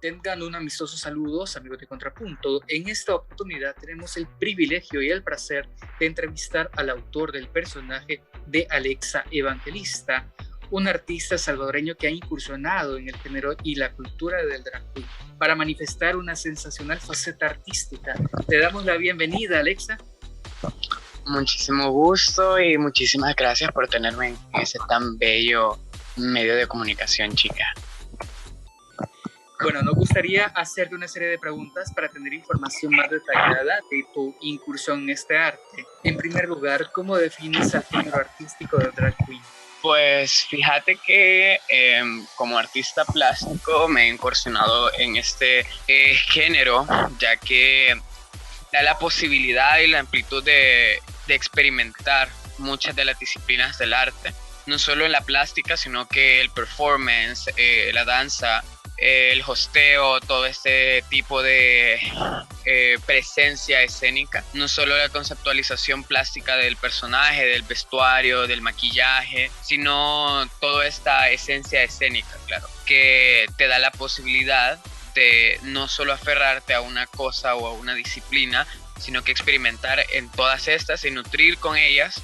Tengan un amistoso saludos, amigos de Contrapunto. En esta oportunidad tenemos el privilegio y el placer de entrevistar al autor del personaje de Alexa Evangelista, un artista salvadoreño que ha incursionado en el género y la cultura del drag queen para manifestar una sensacional faceta artística. Te damos la bienvenida, Alexa. Muchísimo gusto y muchísimas gracias por tenerme en ese tan bello medio de comunicación, chica. Bueno, nos gustaría hacerte una serie de preguntas para tener información más detallada de tu incursión en este arte. En primer lugar, ¿cómo defines al género artístico de drag queen? Pues fíjate que como artista plástico me he incursionado en este género, ya que da la posibilidad y la amplitud de experimentar muchas de las disciplinas del arte, no solo en la plástica, sino que el performance, la danza, el hosteo, todo este tipo de presencia escénica, no solo la conceptualización plástica del personaje, del vestuario, del maquillaje, sino toda esta esencia escénica, claro, que te da la posibilidad de no solo aferrarte a una cosa o a una disciplina, sino que experimentar en todas estas y nutrir con ellas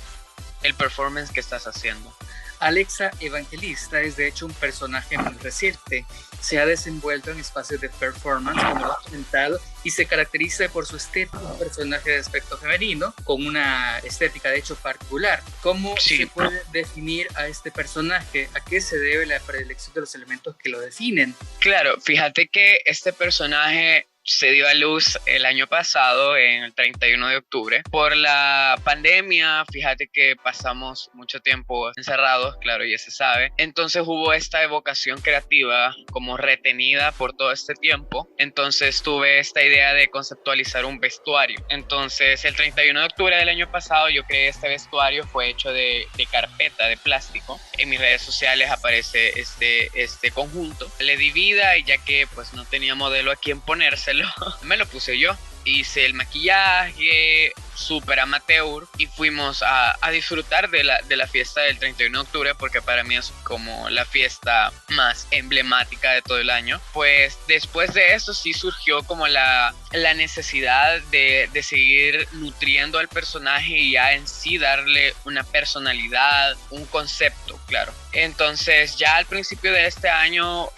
el performance que estás haciendo. Alexa Evangelista es de hecho un personaje muy reciente. Se ha desenvuelto en espacios de performance, como lo ha comentado, y se caracteriza por su estética, un personaje de aspecto femenino, con una estética de hecho particular. ¿Cómo se puede definir a este personaje? ¿A qué se debe la predilección de los elementos que lo definen? Claro, fíjate que este personaje se dio a luz el año pasado, en el 31 de octubre. Por la pandemia, fíjate que pasamos mucho tiempo encerrados, claro, ya se sabe. Entonces hubo esta evocación creativa como retenida por todo este tiempo. Entonces tuve esta idea de conceptualizar un vestuario. Entonces el 31 de octubre del año pasado yo creé este vestuario, fue hecho de carpeta, de plástico. En mis redes sociales aparece este conjunto. Le di vida y ya que pues no tenía modelo a quien ponérselo, me lo puse yo. Hice el maquillaje súper amateur y fuimos a disfrutar de la fiesta del 31 de octubre, porque para mí es como la fiesta más emblemática de todo el año. Pues después de eso sí surgió como la necesidad de seguir nutriendo al personaje y ya en sí darle una personalidad, un concepto, claro. Entonces ya al principio de este año,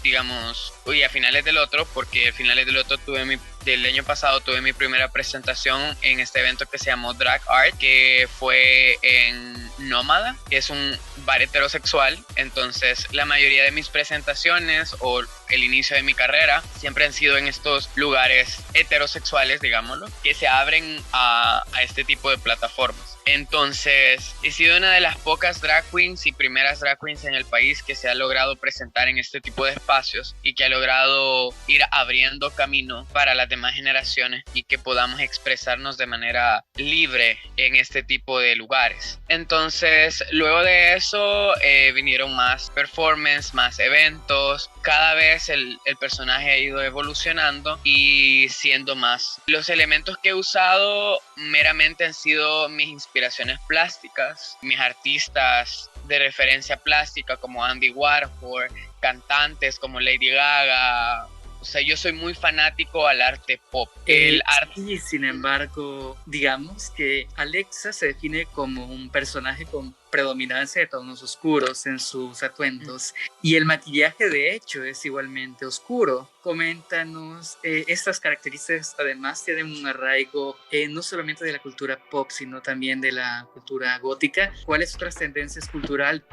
digamos, y a finales del otro, porque a finales del otro del año pasado tuve mi primera presentación en este evento que se llamó Drag Art, que fue en Nómada, que es un bar heterosexual. Entonces la mayoría de mis presentaciones o el inicio de mi carrera siempre han sido en estos lugares heterosexuales, digámoslo, que se abren a este tipo de plataformas. Entonces he sido una de las pocas drag queens y primeras drag queens en el país que se ha logrado presentar en este tipo de espacios y que ha logrado ir abriendo camino para las demás generaciones y que podamos expresarnos de manera libre en este tipo de lugares. Entonces luego de eso vinieron más performance, más eventos. Cada vez el personaje ha ido evolucionando y siendo más. Los elementos que he usado meramente han sido mis inspiraciones plásticas, mis artistas de referencia plástica como Andy Warhol, cantantes como Lady Gaga. O sea, yo soy muy fanático al arte pop. Y sin embargo, digamos que Alexa se define como un personaje con predominancia de tonos oscuros en sus atuendos, y el maquillaje de hecho es igualmente oscuro. Coméntanos, estas características además tienen un arraigo no solamente de la cultura pop, sino también de la cultura gótica. ¿Cuáles otras tendencias culturales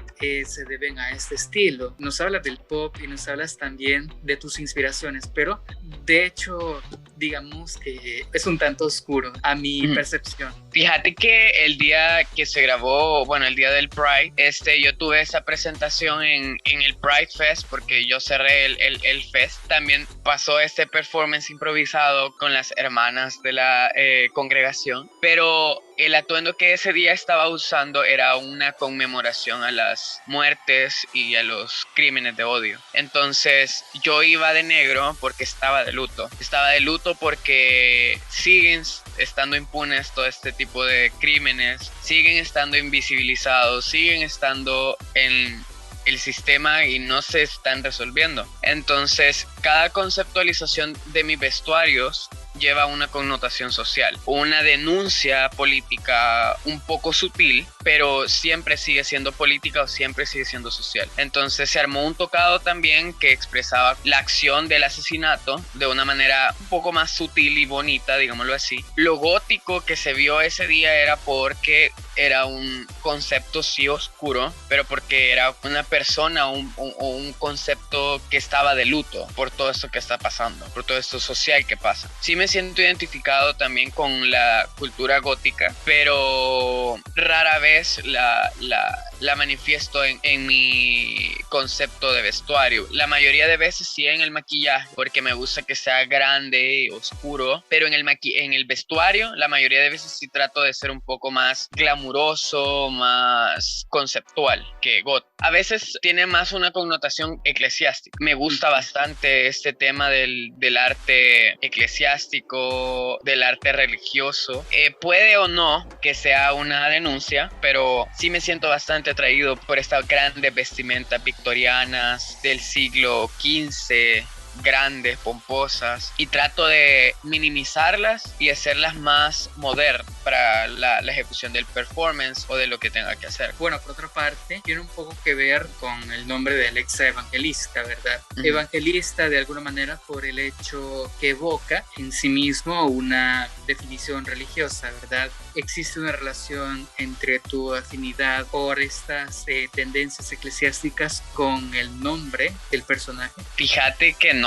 se deben a este estilo? Nos hablas del pop y nos hablas también de tus inspiraciones, pero de hecho digamos que es un tanto oscuro a mi percepción. Fíjate que el día que se grabó, bueno, el día del Pride, yo tuve esa presentación en el Pride Fest, porque yo cerré el fest. También pasó este performance improvisado con las hermanas de la congregación, pero el atuendo que ese día estaba usando era una conmemoración a las muertes y a los crímenes de odio. Entonces yo iba de negro porque estaba de luto. Estaba de luto porque siguen estando impunes todo este tipo de crímenes, siguen estando invisibilizados, siguen estando en el sistema y no se están resolviendo. Entonces, cada conceptualización de mis vestuarios lleva una connotación social, una denuncia política un poco sutil, pero siempre sigue siendo política o siempre sigue siendo social. Entonces se armó un tocado también que expresaba la acción del asesinato de una manera un poco más sutil y bonita, digámoslo así. Lo gótico que se vio ese día era porque era un concepto sí oscuro, pero porque era una persona o un concepto que estaba de luto por todo esto que está pasando, por todo esto social que pasa. Sí me siento identificado también con la cultura gótica, pero rara vez la manifiesto en mi concepto de vestuario. La mayoría de veces sí en el maquillaje, porque me gusta que sea grande y oscuro, pero en el vestuario la mayoría de veces sí trato de ser un poco más glamuroso, más conceptual que gótico. A veces tiene más una connotación eclesiástica. Me gusta bastante este tema del arte eclesiástico, del arte religioso. Puede o no que sea una denuncia, pero sí me siento bastante atraído por estas grandes vestimentas victorianas del siglo XV, grandes, pomposas, y trato de minimizarlas y hacerlas más modernas para la ejecución del performance o de lo que tenga que hacer. Bueno, por otra parte, tiene un poco que ver con el nombre de Alexa Evangelista, ¿verdad? Evangelista de alguna manera por el hecho que evoca en sí mismo una definición religiosa, ¿verdad? ¿Existe una relación entre tu afinidad por estas tendencias eclesiásticas con el nombre del personaje? Fíjate que no.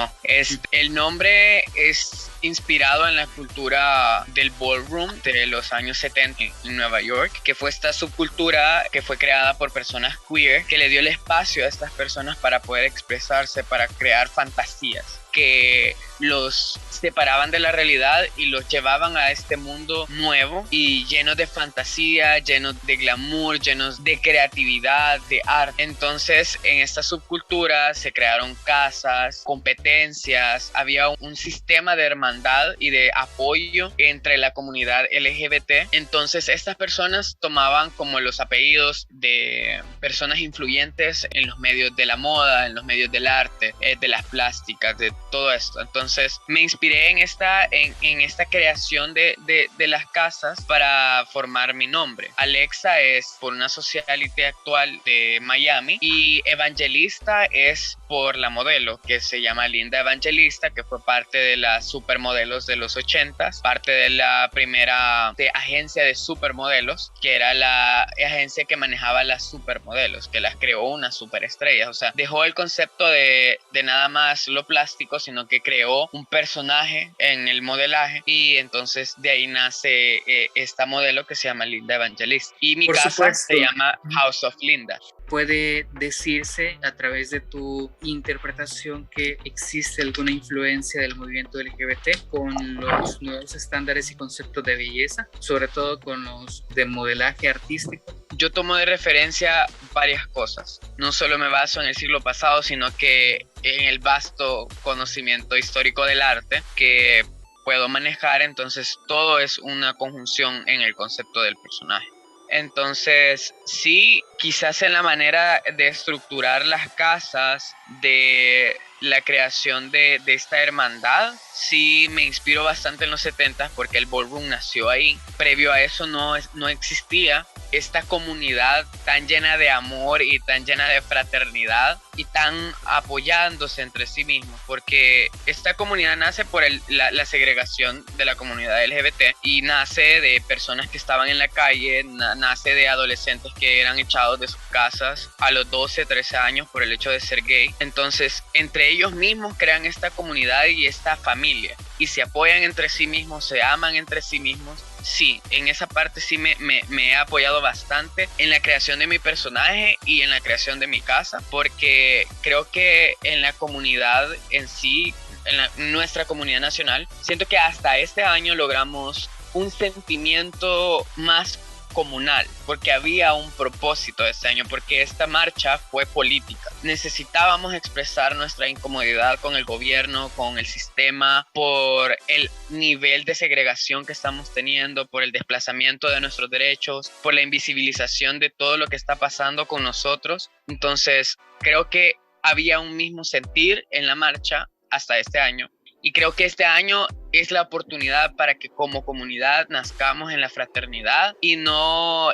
El nombre es inspirado en la cultura del ballroom de los años 70 en Nueva York, que fue esta subcultura que fue creada por personas queer, que le dio el espacio a estas personas para poder expresarse, para crear fantasías que los separaban de la realidad y los llevaban a este mundo nuevo y lleno de fantasía, lleno de glamour, llenos de creatividad, de arte. Entonces, en esta subcultura se crearon casas, competencias, había un sistema de hermandad y de apoyo entre la comunidad LGBT. Entonces, estas personas tomaban como los apellidos de personas influyentes en los medios de la moda, en los medios del arte, de las plásticas, de todo esto. Entonces me inspiré en esta creación de las casas para formar mi nombre. Alexa es por una socialite actual de Miami y Evangelista es por la modelo que se llama Linda Evangelista, que fue parte de las supermodelos de los 80s, parte de la primera agencia de supermodelos, que era la agencia que manejaba las supermodelos, que las creó una superestrella. O sea, dejó el concepto de nada más lo plástico, sino que creó un personaje en el modelaje y entonces de ahí nace esta modelo que se llama Linda Evangelista. Y mi casa se llama House of Linda. ¿Puede decirse a través de tu interpretación que existe alguna influencia del movimiento LGBT con los nuevos estándares y conceptos de belleza, sobre todo con los de modelaje artístico? Yo tomo de referencia varias cosas. No solo me baso en el siglo pasado, sino que en el vasto conocimiento histórico del arte que puedo manejar. Entonces todo es una conjunción en el concepto del personaje. Entonces, sí, quizás en la manera de estructurar las casas, de la creación de esta hermandad, sí me inspiro bastante en los 70 porque el ballroom nació ahí. Previo a eso no existía esta comunidad tan llena de amor y tan llena de fraternidad y tan apoyándose entre sí mismos, porque esta comunidad nace por la segregación de la comunidad LGBT y nace de personas que estaban en la calle, nace de adolescentes que eran echados de sus casas a los 12, 13 años por el hecho de ser gay. Entonces, entre ellos mismos crean esta comunidad y esta familia y se apoyan entre sí mismos, se aman entre sí mismos. Sí, en esa parte sí me he apoyado bastante en la creación de mi personaje y en la creación de mi casa, porque creo que en la comunidad en sí, en nuestra comunidad nacional, siento que hasta este año logramos un sentimiento más comunal, porque había un propósito este año, porque esta marcha fue política. Necesitábamos expresar nuestra incomodidad con el gobierno, con el sistema, por el nivel de segregación que estamos teniendo, por el desplazamiento de nuestros derechos, por la invisibilización de todo lo que está pasando con nosotros. Entonces, creo que había un mismo sentir en la marcha hasta este año. Y creo que este año es la oportunidad para que como comunidad nazcamos en la fraternidad y no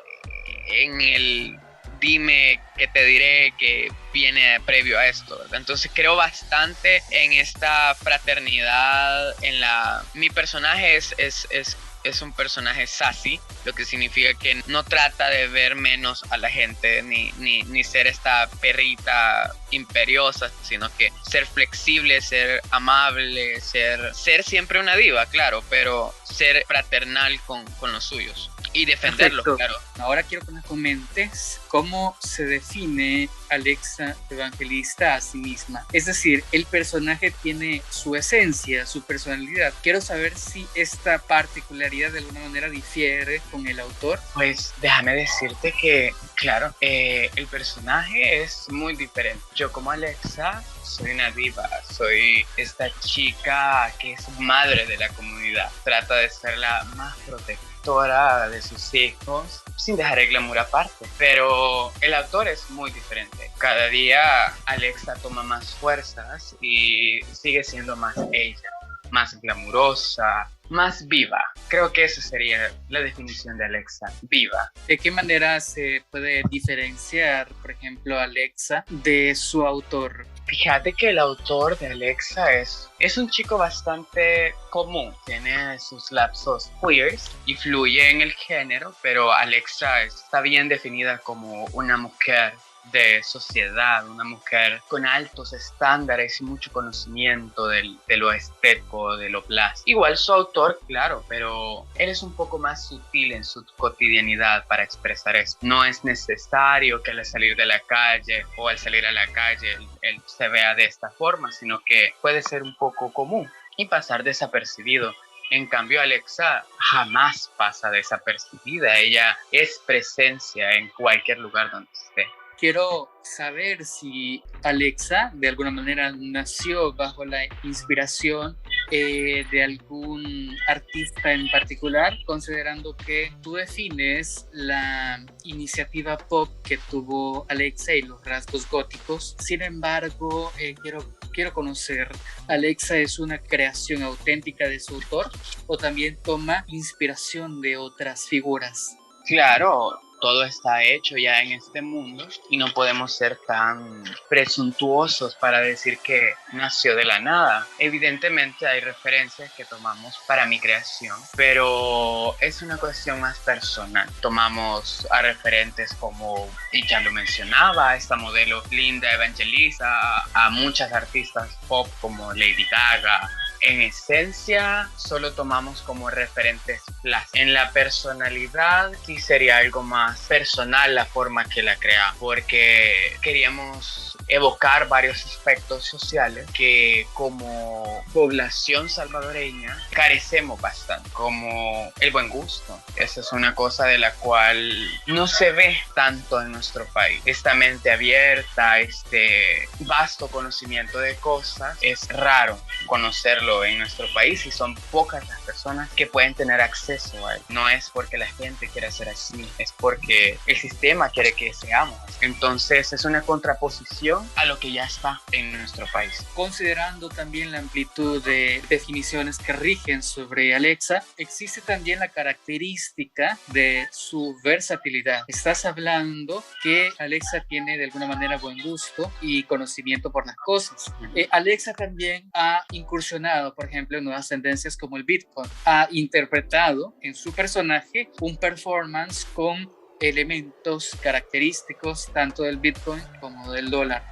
en el dime que te diré que viene previo a esto, ¿verdad? Entonces creo bastante en esta fraternidad, mi personaje es un personaje sassy, lo que significa que no trata de ver menos a la gente ni ser esta perrita imperiosa, sino que ser flexible, ser amable, ser siempre una diva, claro, pero ser fraternal con los suyos y defenderlos, Perfecto. claro. Ahora quiero que me comentes cómo se define Alexa Evangelista a sí misma. Es decir, el personaje tiene su esencia, su personalidad. Quiero saber si esta particularidad de alguna manera difiere con el autor. Pues déjame decirte que, claro, el personaje es muy diferente. Yo como Alexa soy una diva, soy esta chica que es madre de la comunidad. Trata de ser la más protectora de sus hijos, sin dejar el glamour aparte. Pero el autor es muy diferente. Cada día Alexa toma más fuerzas y sigue siendo más ella, más glamurosa, más viva. Creo que esa sería la definición de Alexa, viva. ¿De qué manera se puede diferenciar, por ejemplo, Alexa de su autor? Fíjate que el autor de Alexa es un chico bastante común, tiene sus lapsos queers y fluye en el género, pero Alexa está bien definida como una mujer de sociedad, una mujer con altos estándares y mucho conocimiento de lo estético, de lo plástico. Igual su autor, claro, pero él es un poco más sutil en su cotidianidad para expresar eso. No es necesario que al salir de la calle o al salir a la calle él se vea de esta forma, sino que puede ser un poco común y pasar desapercibido. En cambio, Alexa jamás pasa desapercibida. Ella es presencia en cualquier lugar donde esté. Quiero saber si Alexa de alguna manera nació bajo la inspiración de algún artista en particular, considerando que tú defines la iniciativa pop que tuvo Alexa y los rasgos góticos. Sin embargo, quiero conocer, ¿Alexa es una creación auténtica de su autor o también toma inspiración de otras figuras? Claro, todo está hecho ya en este mundo y no podemos ser tan presuntuosos para decir que nació de la nada. Evidentemente hay referencias que tomamos para mi creación, pero es una cuestión más personal. Tomamos a referentes como, y ya lo mencionaba, esta modelo Linda Evangelista, a muchas artistas pop como Lady Gaga. En esencia, solo tomamos como referentes plásticos. En la personalidad, sí sería algo más personal la forma que la creamos, porque queríamos evocar varios aspectos sociales que como población salvadoreña carecemos bastante, como el buen gusto. Esa es una cosa de la cual no se ve tanto en nuestro país. Esta mente abierta, este vasto conocimiento de cosas, es raro conocerlo en nuestro país y son pocas las personas que pueden tener acceso a él. No es porque la gente quiera ser así, es porque el sistema quiere que seamos. Entonces es una contraposición a lo que ya está en nuestro país. Considerando también la amplitud de definiciones que rigen sobre Alexa, existe también la característica de su versatilidad. Estás hablando que Alexa tiene de alguna manera buen gusto y conocimiento por las cosas. Alexa también ha incursionado, por ejemplo, en nuevas tendencias como el Bitcoin. Ha interpretado en su personaje un performance con elementos característicos tanto del Bitcoin como ¿no? Del dólar,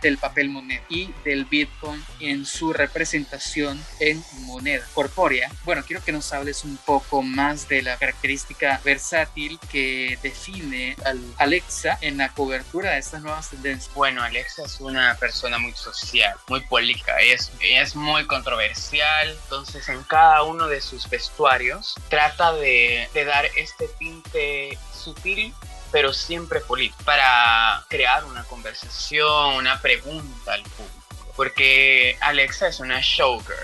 del papel moneda y del Bitcoin en su representación en moneda corpórea. Bueno, quiero que nos hables un poco más de la característica versátil que define al Alexa en la cobertura de estas nuevas tendencias. Bueno, Alexa es una persona muy social, muy política, es muy controversial, entonces en cada uno de sus vestuarios trata de dar este tinte sutil pero siempre político, para crear una conversación, una pregunta al público, porque Alexa es una showgirl.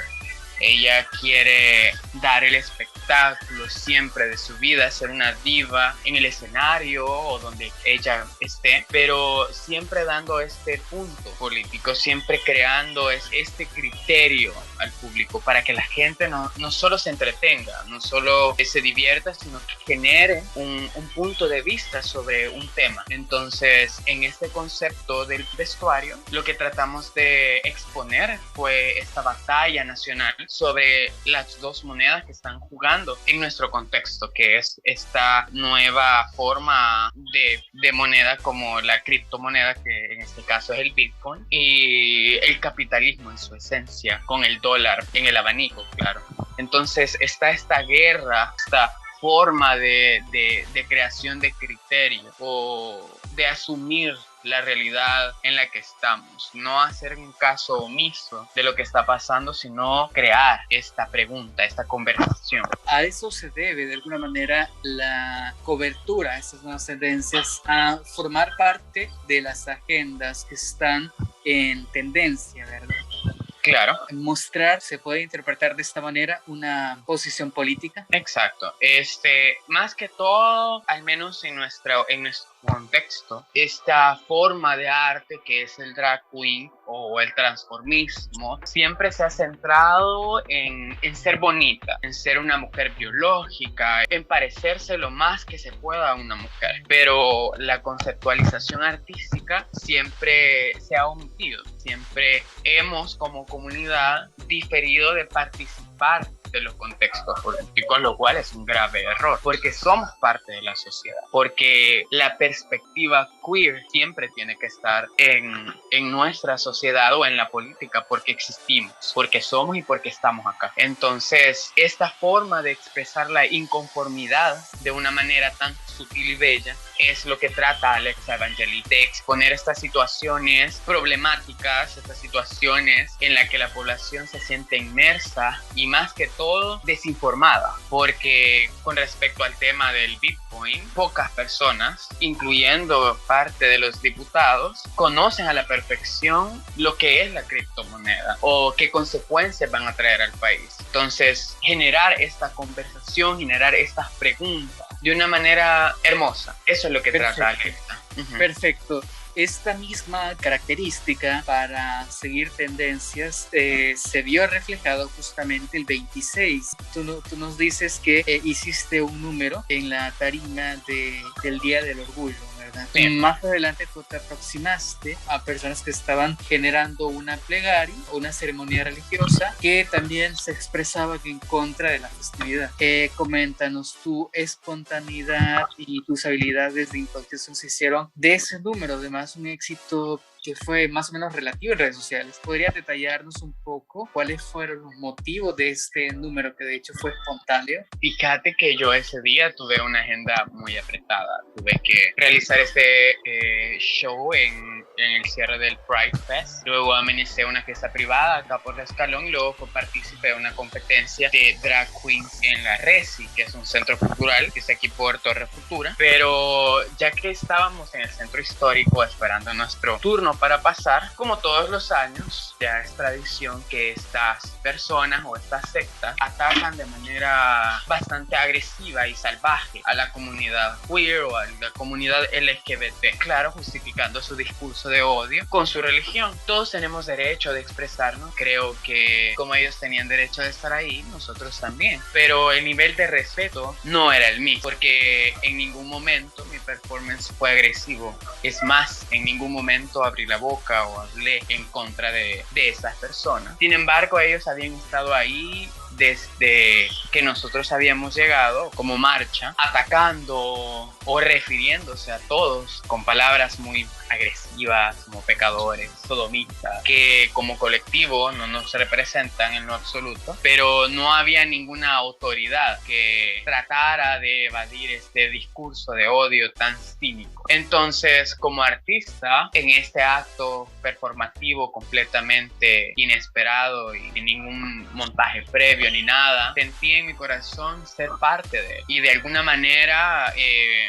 Ella quiere dar el espectáculo siempre de su vida, ser una diva en el escenario o donde ella esté, pero siempre dando este punto político, siempre creando este criterio al público para que la gente no solo se entretenga, no solo se divierta, sino que genere un punto de vista sobre un tema. Entonces, en este concepto del vestuario, lo que tratamos de exponer fue esta batalla nacional sobre las dos monedas que están jugando en nuestro contexto, que es esta nueva forma de moneda como la criptomoneda, que en este caso es el Bitcoin, y el capitalismo en su esencia, con el dólar en el abanico, claro. Entonces está esta guerra, esta forma de creación de criterio o de asumir la realidad en la que estamos, no hacer un caso omiso de lo que está pasando, sino crear esta pregunta, esta conversación. A eso se debe de alguna manera la cobertura de estas nuevas tendencias, a formar parte de las agendas que están en tendencia, ¿verdad? Claro. Mostrar, se puede interpretar de esta manera, una posición política. Exacto. Más que todo, al menos en nuestro contexto, esta forma de arte que es el drag queen o el transformismo siempre se ha centrado en ser bonita, en ser una mujer biológica, en parecerse lo más que se pueda a una mujer, pero la conceptualización artística siempre se ha omitido, siempre hemos como comunidad diferido de participar de los contextos políticos, lo cual es un grave error, porque somos parte de la sociedad, porque la perspectiva queer siempre tiene que estar en nuestra sociedad o en la política, porque existimos, porque somos y porque estamos acá. Entonces, esta forma de expresar la inconformidad de una manera tan sutil y bella es lo que trata Alexa Evangelique, de exponer estas situaciones problemáticas, estas situaciones en las que la población se siente inmersa y más que todo desinformada, porque con respecto al tema del Bitcoin, pocas personas, incluyendo parte de los diputados, conocen a la perfección lo que es la criptomoneda o qué consecuencias van a traer al país. Entonces, generar esta conversación, generar estas preguntas de una manera hermosa, eso es lo que trata Alexa. Perfecto. Esta misma característica para seguir tendencias se vio reflejado justamente el 26. Tú nos dices que hiciste un número en la tarima del Día del Orgullo, ¿verdad? Sí. Más adelante tú te aproximaste a personas que estaban generando una plegaria, una ceremonia religiosa que también se expresaba en contra de la festividad. Coméntanos, tu espontaneidad y tus habilidades de improvisación se hicieron de ese número, además un éxito que fue más o menos relativo en redes sociales. ¿Podrías detallarnos un poco cuáles fueron los motivos de este número que de hecho fue espontáneo? Fíjate que yo ese día tuve una agenda muy apretada. Tuve que realizar este show en el cierre del Pride Fest. Luego amenicé una fiesta privada acá por Escalón y luego fue partícipe de una competencia de drag queens en la Resi, que es un centro cultural que está aquí por Torre Futura. Pero ya que estábamos en el centro histórico esperando nuestro turno para pasar, como todos los años, ya es tradición que estas personas o estas sectas atacan de manera bastante agresiva y salvaje a la comunidad queer o a la comunidad LGBT, claro, justificando su discurso de odio con su religión. Todos tenemos derecho de expresarnos, creo que como ellos tenían derecho de estar ahí, nosotros también, pero el nivel de respeto no era el mismo, porque en ningún momento mi performance fue agresivo. Es más, en ningún momento abrí la boca o hablé en contra de esas personas. Sin embargo, ellos habían estado ahí desde que nosotros habíamos llegado como marcha, atacando o refiriéndose a todos con palabras muy agresivas, como pecadores, sodomitas, que como colectivo no nos representan en lo absoluto, pero no había ninguna autoridad que tratara de evadir este discurso de odio tan cínico. Entonces, como artista, en este acto performativo completamente inesperado y sin ningún montaje previo ni nada, sentí en mi corazón ser parte de él y de alguna manera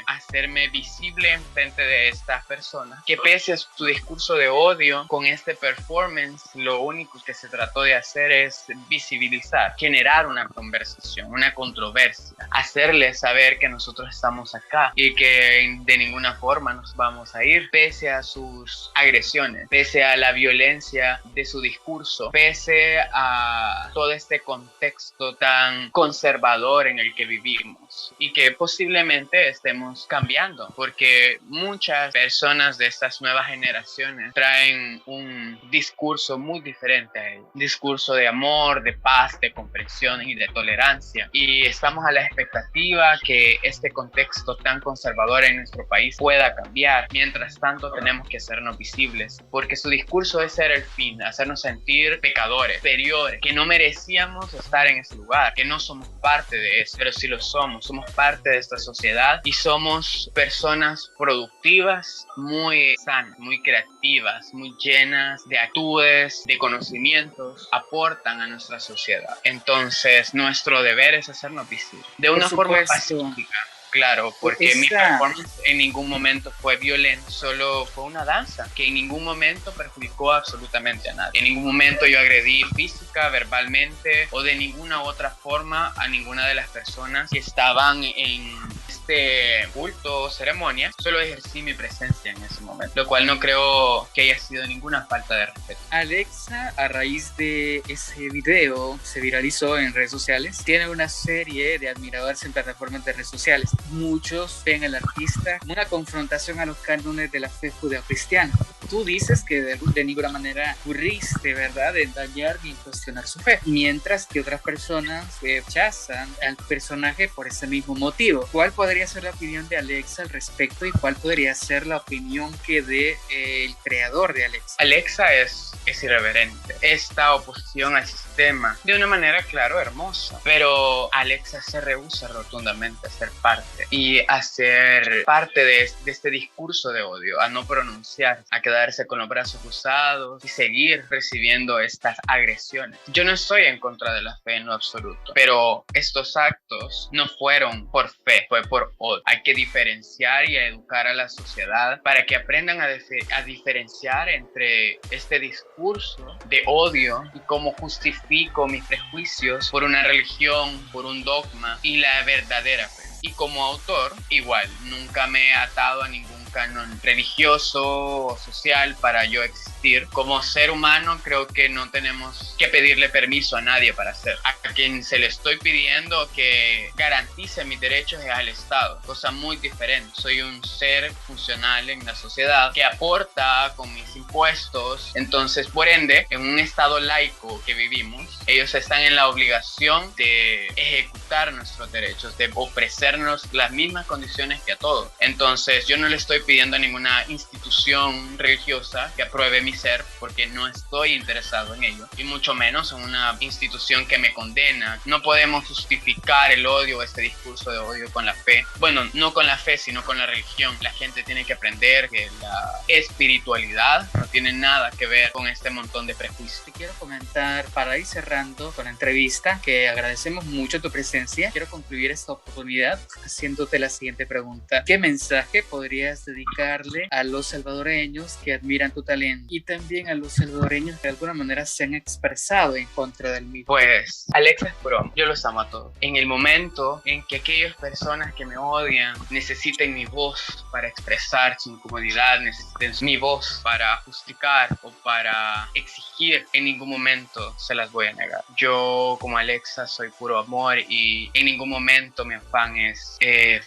hacerme visible en frente de estas personas que, pese a su discurso de odio, con este performance lo único que se trató de hacer es visibilizar, generar una conversación, una controversia, hacerles saber que nosotros estamos acá y que de ninguna forma nos vamos a ir, pese a sus agresiones, pese a la violencia de su discurso, pese a todo este contexto tan conservador en el que vivimos y que posiblemente estemos cambiando, porque muchas personas de estas nuevas generaciones traen un discurso muy diferente a él, un discurso de amor, de paz, de comprensión y de tolerancia, y estamos a la expectativa que este contexto tan conservador en nuestro país pueda cambiar. Mientras tanto, tenemos que hacernos visibles, porque su discurso ese era el fin, hacernos sentir pecadores, superiores, que no merecíamos estar en ese lugar, que no somos parte de eso, pero sí lo somos parte de esta sociedad y somos personas productivas, muy sanas, muy creativas, muy llenas de actitudes, de conocimientos, aportan a nuestra sociedad. Entonces, nuestro deber es hacernos visibles de una forma pacífica. Claro, porque mi performance en ningún momento fue violenta, solo fue una danza que en ningún momento perjudicó absolutamente a nadie. En ningún momento yo agredí física, verbalmente o de ninguna otra forma a ninguna de las personas que estaban en este culto o ceremonia. Solo ejercí mi presencia en ese momento, lo cual no creo que haya sido ninguna falta de respeto. Alexa, a raíz de ese video, se viralizó en redes sociales, tiene una serie de admiradores en plataformas de redes sociales. Muchos ven al artista como una confrontación a los cánones de la fe judeocristiana. Tú dices que de ninguna manera ocurriste, ¿verdad?, de dañar ni cuestionar su fe, mientras que otras personas rechazan al personaje por ese mismo motivo. ¿Cuál podría ser la opinión de Alexa al respecto y cuál podría ser la opinión que dé el creador de Alexa? Alexa es irreverente. Esta oposición al sistema, de una manera, claro, hermosa, pero Alexa se rehúsa rotundamente a ser parte y a ser parte de este discurso de odio, a no pronunciar, a quedarse con los brazos cruzados y seguir recibiendo estas agresiones. Yo no estoy en contra de la fe en lo absoluto, pero estos actos no fueron por fe, fue por odio. Hay que diferenciar y educar a la sociedad para que aprendan a diferenciar entre este discurso de odio y cómo justifico mis prejuicios por una religión, por un dogma y la verdadera fe. Y como autor, igual, nunca me he atado a ningún canon religioso o social para yo existir. Como ser humano, creo que no tenemos que pedirle permiso a nadie para hacer. A quien se le estoy pidiendo que garantice mis derechos es al Estado, cosa muy diferente. Soy un ser funcional en la sociedad que aporta con mis impuestos. Entonces, por ende, en un estado laico que vivimos, ellos están en la obligación de ejecutar nuestros derechos, de ofrecernos las mismas condiciones que a todos. Entonces, yo no le estoy pidiendo a ninguna institución religiosa que apruebe mi ser, porque no estoy interesado en ello, y mucho menos en una institución que me condena. No podemos justificar el odio, este discurso de odio, con la fe. Bueno, no con la fe, sino con la religión. La gente tiene que aprender que la espiritualidad no tiene nada que ver con este montón de prejuicios. Te quiero comentar, para ir cerrando con la entrevista, que agradecemos mucho tu presencia. Quiero concluir esta oportunidad haciéndote la siguiente pregunta. ¿Qué mensaje podrías dedicarle a los salvadoreños que admiran tu talento y también a los salvadoreños que de alguna manera se han expresado en contra del mismo? Pues, Alexa es broma. Yo los amo a todos. En el momento en que aquellas personas que me odian necesiten mi voz para expresar su incomodidad, necesiten mi voz para justificar o para exigir, en ningún momento se las voy a negar. Yo, como Alexa, soy puro amor y en ningún momento mi afán es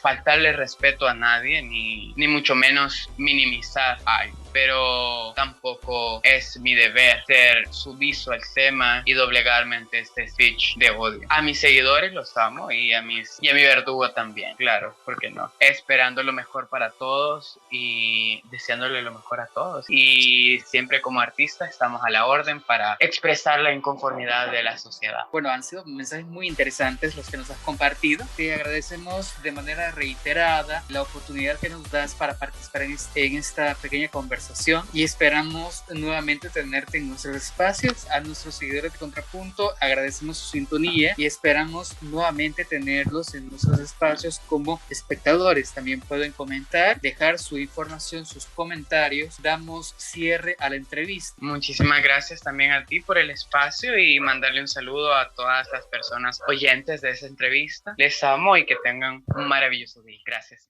faltarle respeto a nadie, ni mucho menos minimizar algo. pero tampoco es mi deber ser sumiso al tema y doblegarme ante este speech de odio. A mis seguidores los amo y a mi verdugo también, claro, ¿por qué no? Esperando lo mejor para todos y deseándole lo mejor a todos. Y siempre como artista estamos a la orden para expresar la inconformidad de la sociedad. Bueno, han sido mensajes muy interesantes los que nos has compartido. Te agradecemos de manera reiterada la oportunidad que nos das para participar en esta pequeña conversación y esperamos nuevamente tenerte en nuestros espacios. A nuestros seguidores de Contrapunto agradecemos su sintonía y esperamos nuevamente tenerlos en nuestros espacios como espectadores. También pueden comentar, dejar su información, sus comentarios. Damos cierre a la entrevista. Muchísimas gracias también a ti por el espacio y mandarle un saludo a todas las personas oyentes de esa entrevista. Les amo y que tengan un maravilloso día. Gracias.